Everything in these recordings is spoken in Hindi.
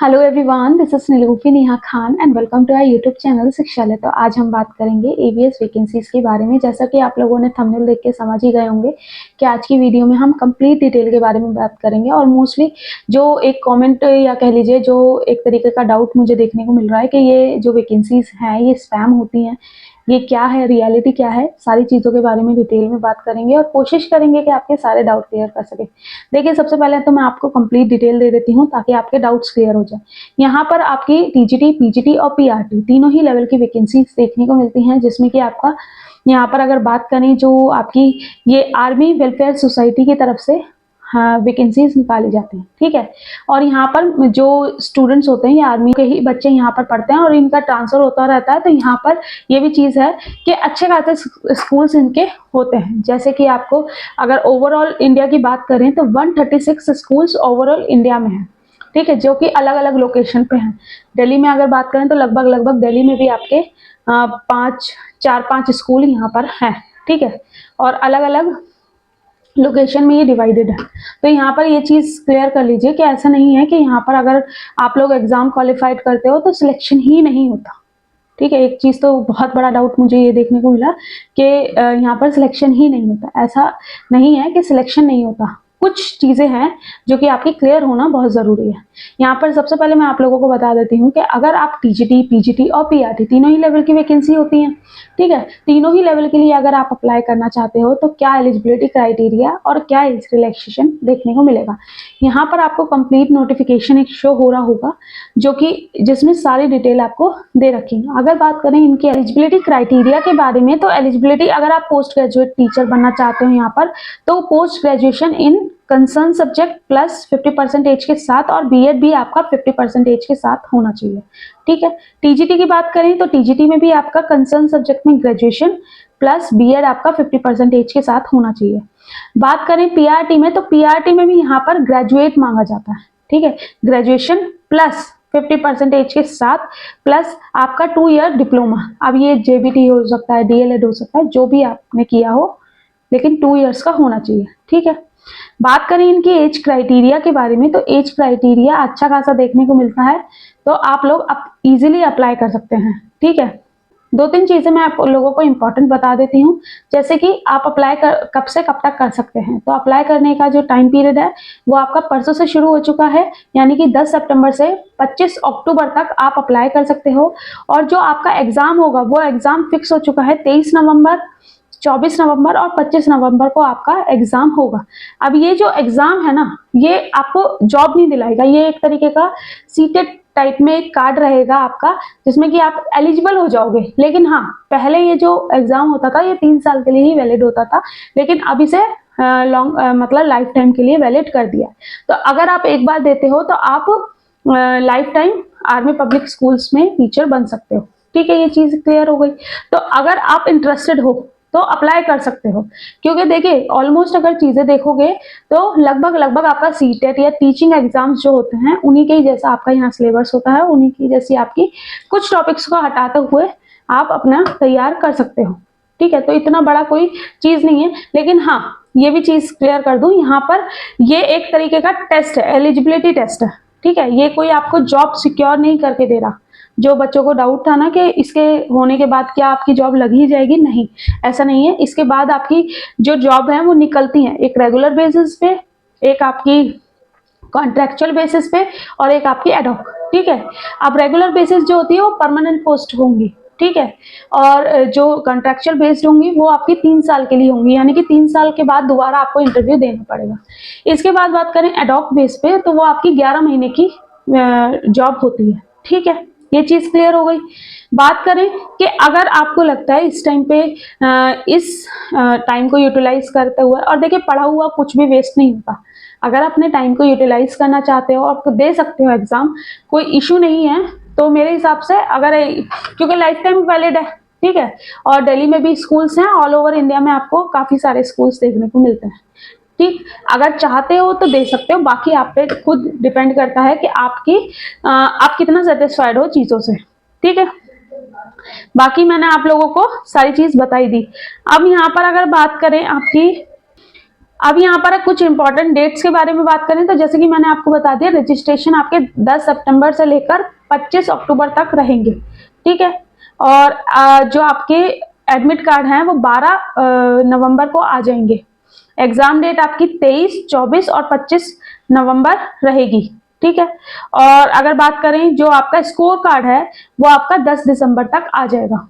Hello everyone, this is Nilufi Neha Khan and welcome to our YouTube channel Shikshalay. तो आज हम बात करेंगे एबीएस वैकेंसीज के बारे में। जैसा कि आप लोगों ने थंबनेल देख के समझ ही गए होंगे कि आज की वीडियो में हम कंप्लीट डिटेल के बारे में बात करेंगे। और मोस्टली जो एक कमेंट या कह लीजिए जो एक तरीके का डाउट मुझे देखने को मिल रहा है कि ये जो वैकेंसीज हैं ये स्पैम होती हैं, ये क्या है, रियलिटी क्या है, सारी चीज़ों के बारे में डिटेल में बात करेंगे और कोशिश करेंगे कि आपके सारे डाउट क्लियर कर सके। देखिए, सबसे पहले तो मैं आपको कंप्लीट डिटेल दे देती हूँ ताकि आपके डाउट्स क्लियर हो जाए। यहाँ पर आपकी टीजीटी, पीजीटी और पीआरटी तीनों ही लेवल की वैकेंसीज देखने को मिलती हैं, जिसमें कि आपका यहाँ पर अगर बात करें जो आपकी ये आर्मी वेलफेयर सोसाइटी की तरफ से हाँ वैकेंसीज निकाली जाती हैं, ठीक है। और यहाँ पर जो स्टूडेंट्स होते हैं, ये आर्मी के ही बच्चे यहाँ पर पढ़ते हैं और इनका ट्रांसफर होता रहता है। तो यहाँ पर ये भी चीज़ है कि अच्छे खासे स्कूल्स इनके होते हैं। जैसे कि आपको अगर ओवरऑल इंडिया की बात करें तो 136 स्कूल्स ओवरऑल इंडिया में है, ठीक है, जो कि अलग अलग लोकेशन पे हैं। दिल्ली में अगर बात करें तो लगभग दिल्ली में भी आपके 4-5 स्कूल यहाँ पर हैं, ठीक है। और अलग अलग लोकेशन में ये डिवाइडेड है। तो यहाँ पर ये चीज़ क्लियर कर लीजिए कि ऐसा नहीं है कि यहाँ पर अगर आप लोग एग्जाम क्वालिफाइड करते हो तो सिलेक्शन ही नहीं होता, ठीक है। एक चीज़ तो बहुत बड़ा डाउट मुझे ये देखने को मिला कि यहाँ पर सिलेक्शन ही नहीं होता। ऐसा नहीं है कि सिलेक्शन नहीं होता, कुछ चीज़ें हैं जो कि आपकी क्लियर होना बहुत ज़रूरी है। यहाँ पर सबसे पहले मैं आप लोगों को बता देती हूँ कि अगर आप टीजीटी, पीजीटी और पीआरटी तीनों ही लेवल की वैकेंसी होती हैं, ठीक है। तीनों ही लेवल के लिए अगर आप अप्लाई करना चाहते हो तो क्या एलिजिबिलिटी क्राइटेरिया और क्या एज रिलैक्सेशन देखने को मिलेगा। यहाँ पर आपको कंप्लीट नोटिफिकेशन एक शो हो रहा होगा जो कि जिसमें सारी डिटेल आपको दे रखी है। अगर बात करें इनकी एलिजिबिलिटी क्राइटेरिया के बारे में तो एलिजिबिलिटी अगर आप पोस्ट ग्रेजुएट टीचर बनना चाहते हो यहाँ पर तो post graduation in concern subject plus 50% age के साथ और बीएड भी आपका 50% एज के साथ होना चाहिए, ठीक है। टीजीटी की बात करें तो टीजीटी में भी आपका कंसर्न सब्जेक्ट में ग्रेजुएशन प्लस बीएड आपका 50% एज के साथ होना चाहिए। बात करें पीआरटी में तो पीआरटी में भी यहाँ पर ग्रेजुएट मांगा जाता है, ठीक है। ग्रेजुएशन प्लस 50% एज के साथ प्लस आपका 2 ईयर डिप्लोमा। अब ये जेबीटी हो सकता है, डीएलएड हो सकता है, जो भी आपने किया हो, लेकिन 2 ईयर्स का होना चाहिए, ठीक है। बात करें इनकी एज क्राइटेरिया के बारे में तो एज क्राइटेरिया अच्छा खासा देखने को मिलता है, तो आप लोग इजीली अप्लाई कर सकते हैं, ठीक है। 2-3 चीजें मैं आप लोगों को इंपॉर्टेंट बता देती हूँ, जैसे कि आप अप्लाई कब से कब तक कर सकते हैं। तो अप्लाई करने का जो टाइम पीरियड है वो आपका परसों से शुरू हो चुका है, यानी कि 10 सितंबर से 25 अक्टूबर तक आप अप्लाई कर सकते हो। और जो आपका एग्जाम होगा वो एग्जाम फिक्स हो चुका है, 23 नवंबर, 24 नवंबर और 25 नवंबर को आपका एग्जाम होगा। अब ये जो एग्जाम है ना, ये आपको जॉब नहीं दिलाएगा, ये एक तरीके का सीटेट टाइप में एक कार्ड रहेगा आपका जिसमें कि आप एलिजिबल हो जाओगे। लेकिन हाँ, पहले ये जो एग्जाम होता था ये 3 साल के लिए ही वैलिड होता था, लेकिन अब इसे लॉन्ग मतलब लाइफ टाइम के लिए वैलिड कर दिया। तो अगर आप एक बार देते हो तो आप life time army public schools में टीचर बन सकते हो, ठीक है। ये चीज क्लियर हो गई। तो अगर आप इंटरेस्टेड हो तो अप्लाई कर सकते हो, क्योंकि देखिए ऑलमोस्ट अगर चीजें देखोगे तो लगभग आपका सीटेट या टीचिंग एग्जाम्स जो होते हैं उन्हीं के ही जैसा आपका यहाँ सिलेबस होता है, उन्हीं की जैसी आपकी कुछ टॉपिक्स को हटाते हुए आप अपना तैयार कर सकते हो, ठीक है। तो इतना बड़ा कोई चीज नहीं है। लेकिन हाँ, ये भी चीज क्लियर कर दूं, यहाँ पर ये एक तरीके का टेस्ट है, एलिजिबिलिटी टेस्ट है, ठीक है। ये कोई आपको जॉब सिक्योर नहीं करके दे रहा। जो बच्चों को डाउट था ना कि इसके होने के बाद क्या आपकी जॉब लग ही जाएगी, नहीं, ऐसा नहीं है। इसके बाद आपकी जो जॉब है वो निकलती है, एक रेगुलर बेसिस पे, एक आपकी कॉन्ट्रेक्चुअल बेसिस पे और एक आपकी एडहॉक, ठीक है। अब रेगुलर बेसिस जो होती है वो परमानेंट पोस्ट होंगी, ठीक है। और जो कॉन्ट्रेक्चुअल बेस्ड होंगी वो आपकी 3 साल के लिए होंगी, यानी कि 3 साल के बाद दोबारा आपको इंटरव्यू देना पड़ेगा। इसके बाद बात करें एडहॉक बेस पे तो वो आपकी 11 महीने की जॉब होती है, ठीक है। ये चीज क्लियर हो गई। बात करें कि अगर आपको लगता है इस टाइम पे इस टाइम को यूटिलाइज करते हुए, और देखिए पढ़ा हुआ कुछ भी वेस्ट नहीं होता, अगर अपने टाइम को यूटिलाइज करना चाहते हो और दे सकते हो एग्जाम, कोई इशू नहीं है। तो मेरे हिसाब से अगर क्योंकि लाइफ टाइम वैलिड है, ठीक है। और दिल्ली में भी स्कूल्स हैं, ऑल ओवर इंडिया में आपको काफी सारे स्कूल्स देखने को मिलते हैं, ठीक। अगर चाहते हो तो दे सकते हो, बाकी आप पे खुद डिपेंड करता है कि आप कितना सेटिस्फाइड हो चीजों से, ठीक है। बाकी मैंने आप लोगों को सारी चीज बताई दी। अब यहाँ पर अगर बात करें आपकी अब यहाँ पर कुछ इंपॉर्टेंट डेट्स के बारे में बात करें तो जैसे कि मैंने आपको बता दिया, रजिस्ट्रेशन आपके 10 सितंबर से लेकर 25 अक्टूबर तक रहेंगे, ठीक है। और जो आपके एडमिट कार्ड हैं वो 12 नवंबर को आ जाएंगे। एग्जाम डेट आपकी 23, 24 और 25 नवंबर रहेगी, ठीक है। और अगर बात करें जो आपका स्कोर कार्ड है वो आपका 10 दिसंबर तक आ जाएगा,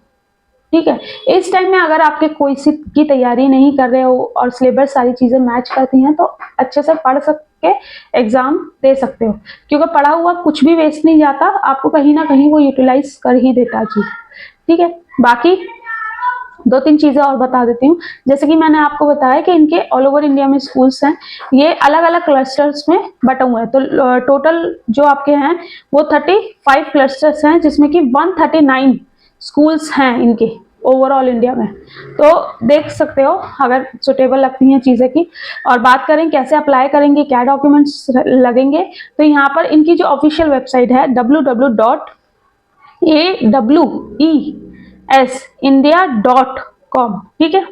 ठीक है। इस टाइम में अगर आपके कोई सी की तैयारी नहीं कर रहे हो और सिलेबस सारी चीजें मैच करती हैं तो अच्छे से पढ़ सके एग्जाम दे सकते हो, क्योंकि पढ़ा हुआ कुछ भी वेस्ट नहीं जाता, आपको कहीं ना कहीं वो यूटिलाइज कर ही देता है चीज, ठीक है। बाकी 2-3 चीजें और बता देती हूँ। जैसे कि मैंने आपको बताया कि इनके ऑल ओवर इंडिया में स्कूल्स हैं, ये अलग अलग क्लस्टर्स में बटे हुए हैं। तो टोटल जो आपके हैं वो 35 क्लस्टर्स हैं, जिसमें कि 139 स्कूल्स हैं इनके ओवरऑल इंडिया में। तो देख सकते हो अगर सुटेबल लगती हैं चीज़ें की। और बात करें कैसे अप्लाई करेंगे, क्या डॉक्यूमेंट्स लगेंगे, तो यहाँ पर इनकी जो ऑफिशियल वेबसाइट है www.awesindia.com, ठीक है।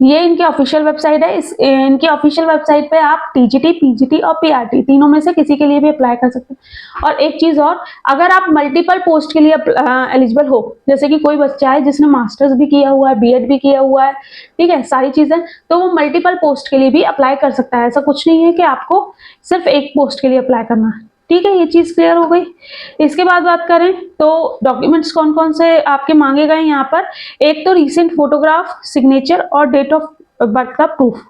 ये इनकी ऑफिशियल वेबसाइट है। इनकी ऑफिशियल वेबसाइट पे आप टीजीटी, पीजीटी और पीआरटी तीनों में से किसी के लिए भी अप्लाई कर सकते हैं। और एक चीज और, अगर आप मल्टीपल पोस्ट के लिए एलिजिबल हो, जैसे कि कोई बच्चा है जिसने मास्टर्स भी किया हुआ है, बीएड भी किया हुआ है, ठीक है, सारी चीजें, तो वो मल्टीपल पोस्ट के लिए भी अप्लाई कर सकता है। ऐसा कुछ नहीं है कि आपको सिर्फ एक पोस्ट के लिए अप्लाई करना है, ठीक है। ये चीज क्लियर हो गई। इसके बाद बात करें तो डॉक्यूमेंट्स कौन कौन से आपके मांगे गए यहाँ पर, एक तो रीसेंट फोटोग्राफ, सिग्नेचर और डेट ऑफ बर्थ का प्रूफ।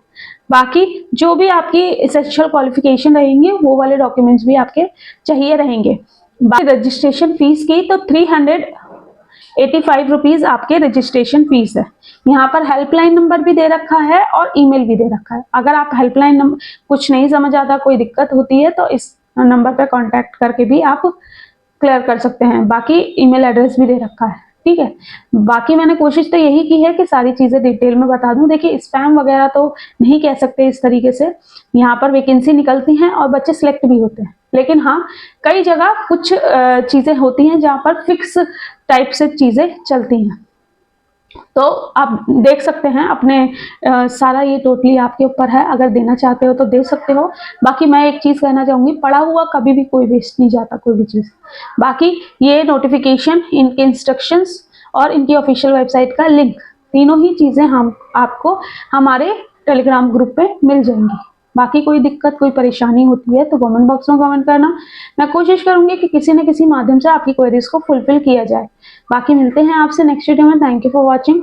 बाकी जो भी आपकी एसेंशियल क्वालिफिकेशन रहेंगे वो वाले डॉक्यूमेंट्स भी आपके चाहिए रहेंगे। बाकी रजिस्ट्रेशन फीस की तो 385 रुपीज आपके रजिस्ट्रेशन फीस है। यहाँ पर हेल्पलाइन नंबर भी दे रखा है और ईमेल भी दे रखा है। अगर आप हेल्पलाइन नंबर कुछ नहीं समझ आता, कोई दिक्कत होती है, तो इस नंबर पर कांटेक्ट करके भी आप क्लियर कर सकते हैं। बाकी ईमेल एड्रेस भी दे रखा है, ठीक है। बाकी मैंने कोशिश तो यही की है कि सारी चीजें डिटेल में बता दूं। देखिए स्पैम वगैरह तो नहीं कह सकते इस तरीके से, यहाँ पर वैकेंसी निकलती हैं और बच्चे सिलेक्ट भी होते हैं, लेकिन हाँ कई जगह कुछ चीजें होती हैं जहाँ पर फिक्स टाइप से चीजें चलती हैं। तो आप देख सकते हैं अपने सारा ये टोटली आपके ऊपर है, अगर देना चाहते हो तो दे सकते हो। बाकी मैं एक चीज कहना चाहूंगी, पढ़ा हुआ कभी भी कोई वेस्ट नहीं जाता कोई भी चीज। बाकी ये नोटिफिकेशन, इनके इंस्ट्रक्शंस और इनकी ऑफिशियल वेबसाइट का लिंक, तीनों ही चीजें हम आपको हमारे टेलीग्राम ग्रुप पे मिल जाएंगी। बाकी कोई दिक्कत, कोई परेशानी होती है तो कमेंट बॉक्स में कमेंट करना। मैं कोशिश करूंगी कि किसी न किसी माध्यम से आपकी क्वेरीज को फुलफिल किया जाए। बाकी मिलते हैं आपसे नेक्स्ट वीडियो में। Thank you for watching.